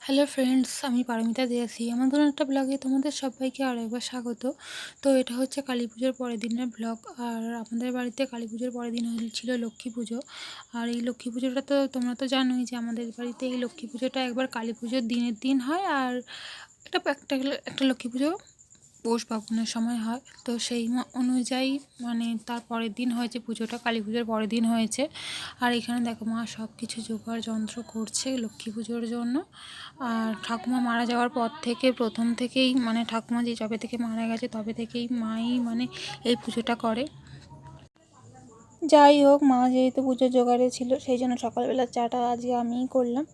Hello friends, আমি পারমিতা দিয়েছি আমার নতুন একটা ব্লগে তোমাদের সবাইকে আরও একবার স্বাগত। তো এটা হচ্ছে কালী পুজোর পরের দিনের ব্লগ। আর আমাদের বাড়িতে কালী পুজোর পরের দিন হয়েছিল লক্ষ্মী পুজো। আর এই লক্ষ্মী পুজোটা তো তোমরা তো জানোই যে আমাদের বাড়িতে এই লক্ষ্মী পুজোটা একবার কালী পুজোর দিনের দিন হয়, আর একটা একটা একটা লক্ষ্মী পুজো পৌষ পার্বণের সময় হয়। তো সেই অনুযায়ী মানে তার পরের দিন হয়েছে পুজোটা, কালী পুজোর পরের দিন হয়েছে। আর এখানে দেখো মা সব কিছু জোগাড় যন্ত্র করছে লক্ষ্মী পুজোর জন্য। আর ঠাকুমা মারা যাওয়ার পর থেকে প্রথম থেকেই মানে ঠাকুমা যে যবে থেকে মারা গেছে তবে থেকেই মাই মানে এই পুজোটা করে। যাই হোক, মা যেহেতু পুজোর জোগাড়ে ছিল সেই জন্য সকালবেলা চাটা আজকে আমিই করলাম।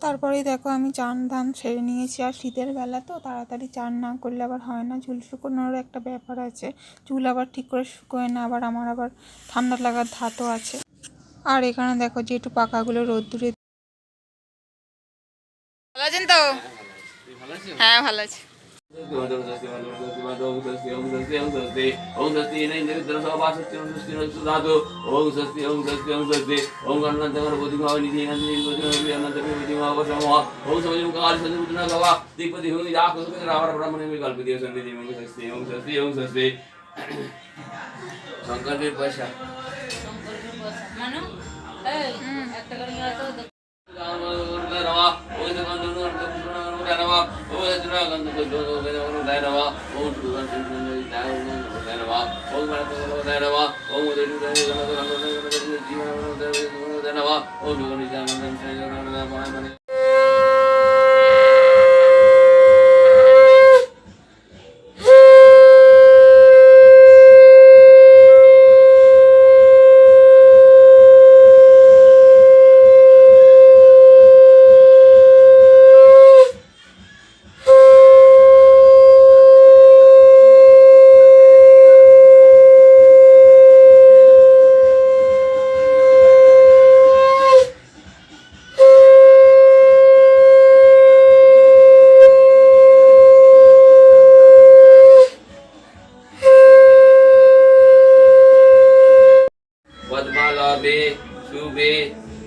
তারপরেই দেখো আমি চান ধান সেরে নিয়েছি। আর শীতের বেলা তো তাড়াতাড়ি চান না করলে আবার হয় না, চুল শুকোনোর একটা ব্যাপার আছে, চুল আবার ঠিক করে শুকোয় না, আবার আমার আবার ঠান্ডা লাগার ধাতও আছে। আর এখানে দেখো যে একটু পাকাগুলো রোদ্দুরে। ভালো আছেন তো? হ্যাঁ ভালো আছি। শঙ্করের পয়সা पद्मालाभे शुभे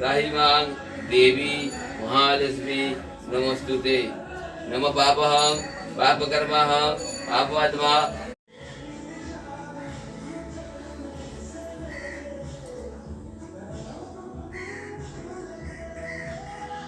राहिमां देवी महालक्ष्मी नमस्तुते। नम पापहं पापकर्महं पापात्मा